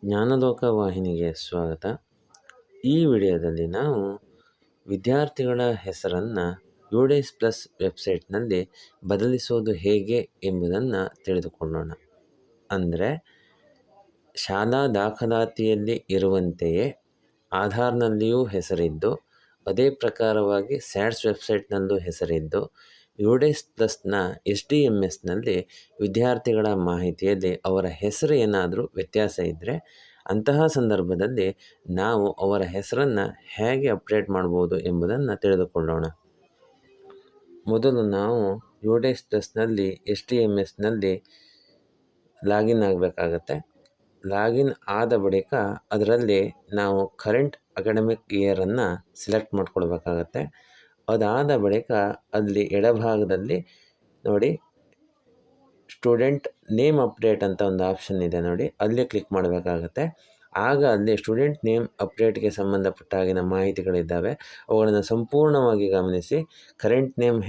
ಜ್ಞಾನಲೋಕ ವಾಹಿನಿಗೆ ಸ್ವಾಗತ. ಈ ವಿಡಿಯೋದಲ್ಲಿ ನಾವು ವಿದ್ಯಾರ್ಥಿಗಳ ಹೆಸರನ್ನು UDAYS Plus ವೆಬ್ಸೈಟ್ನಲ್ಲಿ ಬದಲಿಸೋದು ಹೇಗೆ ಎಂಬುದನ್ನು ತಿಳಿದುಕೊಳ್ಳೋಣ. ಅಂದರೆ ಶಾಲಾ ದಾಖಲಾತಿಯಲ್ಲಿ ಇರುವಂತೆಯೇ ಆಧಾರ್ನಲ್ಲಿಯೂ ಹೆಸರಿದ್ದು, ಅದೇ ಪ್ರಕಾರವಾಗಿ SATS ವೆಬ್ಸೈಟ್ನಲ್ಲೂ ಹೆಸರಿದ್ದು, UDAYS Plusನ SDMSನಲ್ಲಿ ವಿದ್ಯಾರ್ಥಿಗಳ ಮಾಹಿತಿಯಲ್ಲಿ ಅವರ ಹೆಸರು ಏನಾದರೂ ವ್ಯತ್ಯಾಸ ಇದ್ದರೆ ಅಂತಹ ಸಂದರ್ಭದಲ್ಲಿ ನಾವು ಅವರ ಹೆಸರನ್ನು ಹೇಗೆ ಅಪ್ಡೇಟ್ ಮಾಡ್ಬೋದು ಎಂಬುದನ್ನು ತಿಳಿದುಕೊಳ್ಳೋಣ. ಮೊದಲು ನಾವು UDAYS Plusನಲ್ಲಿ SDMSನಲ್ಲಿ ಲಾಗಿನ್ ಆಗಬೇಕಾಗತ್ತೆ. ಲಾಗಿನ್ ಆದ ಬಳಿಕ ಅದರಲ್ಲಿ ನಾವು ಕರೆಂಟ್ ಅಕಾಡೆಮಿಕ್ ಇಯರನ್ನು ಸೆಲೆಕ್ಟ್ ಮಾಡ್ಕೊಳ್ಬೇಕಾಗತ್ತೆ. ಅದಾದ ಬಳಿಕ ಅಲ್ಲಿ ಎಡಭಾಗದಲ್ಲಿ ನೋಡಿ ಸ್ಟೂಡೆಂಟ್ ನೇಮ್ ಅಪ್ಡೇಟ್ ಅಂತ ಒಂದು ಆಪ್ಷನ್ ಇದೆ ನೋಡಿ, ಅಲ್ಲಿ ಕ್ಲಿಕ್ ಮಾಡಬೇಕಾಗತ್ತೆ. ಆಗ ಅಲ್ಲಿ ಸ್ಟೂಡೆಂಟ್ ನೇಮ್ ಅಪ್ಡೇಟ್ಗೆ ಸಂಬಂಧಪಟ್ಟ ಹಾಗಿನ ಮಾಹಿತಿಗಳಿದ್ದಾವೆ. ಅವುಗಳನ್ನು ಸಂಪೂರ್ಣವಾಗಿ ಗಮನಿಸಿ ಕರೆಂಟ್ ನೇಮ್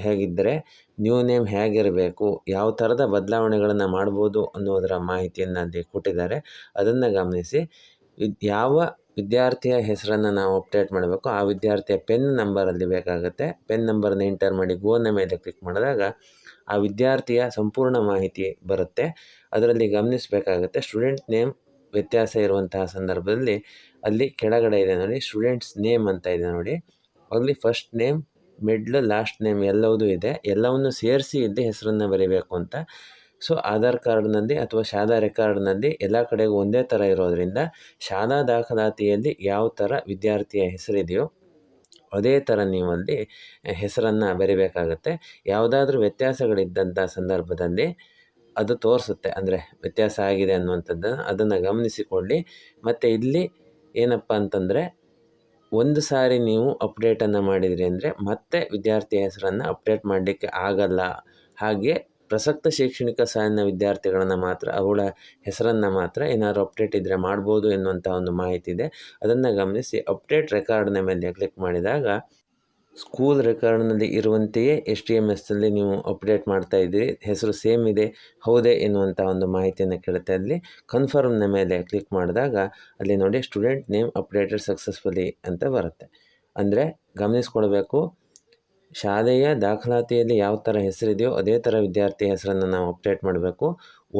ಹೇಗಿದ್ದರೆ ನ್ಯೂ ನೇಮ್ ಹೇಗಿರಬೇಕು, ಯಾವ ಥರದ ಬದಲಾವಣೆಗಳನ್ನು ಮಾಡ್ಬೋದು ಅನ್ನೋದರ ಮಾಹಿತಿಯನ್ನು ಅಲ್ಲಿ ಕೊಟ್ಟಿದ್ದಾರೆ. ಅದನ್ನು ಗಮನಿಸಿ ಯಾವ ವಿದ್ಯಾರ್ಥಿಯ ಹೆಸರನ್ನು ನಾವು ಅಪ್ಡೇಟ್ ಮಾಡಬೇಕು ಆ ವಿದ್ಯಾರ್ಥಿಯ ಪೆನ್ ನಂಬರಲ್ಲಿ ಬೇಕಾಗುತ್ತೆ. ಪೆನ್ ನಂಬರನ್ನು ಎಂಟರ್ ಮಾಡಿ ಗೋನ ಮೇಲೆ ಕ್ಲಿಕ್ ಮಾಡಿದಾಗ ಆ ವಿದ್ಯಾರ್ಥಿಯ ಸಂಪೂರ್ಣ ಮಾಹಿತಿ ಬರುತ್ತೆ. ಅದರಲ್ಲಿ ಗಮನಿಸಬೇಕಾಗುತ್ತೆ ಸ್ಟೂಡೆಂಟ್ ನೇಮ್ ವ್ಯತ್ಯಾಸ ಇರುವಂತಹ ಸಂದರ್ಭದಲ್ಲಿ ಅಲ್ಲಿ ಕೆಳಗಡೆ ಇದೆ ನೋಡಿ ಸ್ಟೂಡೆಂಟ್ಸ್ ನೇಮ್ ಅಂತ ಇದೆ ನೋಡಿ, ಅಲ್ಲಿ first name middle last name ಎಲ್ಲವೂ ಇದೆ. ಎಲ್ಲವನ್ನು ಸೇರಿಸಿ ಇಲ್ಲಿ ಹೆಸರನ್ನು ಬರೀಬೇಕು ಅಂತ. ಸೊ ಆಧಾರ್ ಕಾರ್ಡ್ನಲ್ಲಿ ಅಥವಾ ಶಾಲಾ ರೆಕಾರ್ಡ್ನಲ್ಲಿ ಎಲ್ಲ ಕಡೆಗೂ ಒಂದೇ ಥರ ಇರೋದರಿಂದ ಶಾಲಾ ದಾಖಲಾತಿಯಲ್ಲಿ ಯಾವ ಥರ ವಿದ್ಯಾರ್ಥಿಯ ಹೆಸರಿದೆಯೋ ಅದೇ ಥರ ನೀವು ಅಲ್ಲಿ ಹೆಸರನ್ನು ಬರೀಬೇಕಾಗತ್ತೆ. ಯಾವುದಾದ್ರೂ ವ್ಯತ್ಯಾಸಗಳಿದ್ದಂಥ ಸಂದರ್ಭದಲ್ಲಿ ಅದು ತೋರಿಸುತ್ತೆ, ಅಂದರೆ ವ್ಯತ್ಯಾಸ ಆಗಿದೆ ಅನ್ನುವಂಥದ್ದನ್ನು ಅದನ್ನು ಗಮನಿಸಿಕೊಳ್ಳಿ. ಮತ್ತು ಇಲ್ಲಿ ಏನಪ್ಪ ಅಂತಂದರೆ ಒಂದು ಸಾರಿ ನೀವು ಅಪ್ಡೇಟನ್ನು ಮಾಡಿದ್ರಿ ಅಂದರೆ ಮತ್ತೆ ವಿದ್ಯಾರ್ಥಿಯ ಹೆಸರನ್ನು ಅಪ್ಡೇಟ್ ಮಾಡಲಿಕ್ಕೆ ಆಗಲ್ಲ. ಹಾಗೆ ಪ್ರಸಕ್ತ ಶೈಕ್ಷಣಿಕ ಸಾಲಿನ ವಿದ್ಯಾರ್ಥಿಗಳನ್ನು ಮಾತ್ರ ಅವಳ ಹೆಸರನ್ನು ಮಾತ್ರ ಏನಾದರೂ ಅಪ್ಡೇಟ್ ಇದ್ದರೆ ಮಾಡ್ಬೋದು ಎನ್ನುವಂಥ ಒಂದು ಮಾಹಿತಿ ಇದೆ. ಅದನ್ನು ಗಮನಿಸಿ ಅಪ್ಡೇಟ್ ರೆಕಾರ್ಡ್ನ ಮೇಲೆ ಕ್ಲಿಕ್ ಮಾಡಿದಾಗ ಸ್ಕೂಲ್ ರೆಕಾರ್ಡ್ನಲ್ಲಿ ಇರುವಂತೆಯೇ SDMSನಲ್ಲಿ ನೀವು ಅಪ್ಡೇಟ್ ಮಾಡ್ತಾ ಇದ್ದೀರಿ, ಹೆಸರು ಸೇಮ್ ಇದೆ ಹೌದೇ ಎನ್ನುವಂಥ ಒಂದು ಮಾಹಿತಿಯನ್ನು ಕೇಳುತ್ತೆ. ಅಲ್ಲಿ ಕನ್ಫರ್ಮ್ನ ಮೇಲೆ ಕ್ಲಿಕ್ ಮಾಡಿದಾಗ ಅಲ್ಲಿ ನೋಡಿ ಸ್ಟೂಡೆಂಟ್ ನೇಮ್ ಅಪ್ಡೇಟೆಡ್ ಸಕ್ಸಸ್ಫುಲಿ ಅಂತ ಬರುತ್ತೆ. ಅಂದರೆ ಗಮನಿಸ್ಕೊಳ್ಬೇಕು, ಶಾಲೆಯ ದಾಖಲಾತಿಯಲ್ಲಿ ಯಾವ ಥರ ಹೆಸರಿದೆಯೋ ಅದೇ ಥರ ವಿದ್ಯಾರ್ಥಿ ಹೆಸರನ್ನು ನಾವು ಅಪ್ಡೇಟ್ ಮಾಡಬೇಕು.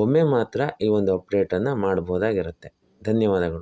ಒಮ್ಮೆ ಮಾತ್ರ ಈ ಒಂದು ಅಪ್ಡೇಟನ್ನು ಮಾಡ್ಬೋದಾಗಿರುತ್ತೆ. ಧನ್ಯವಾದಗಳು.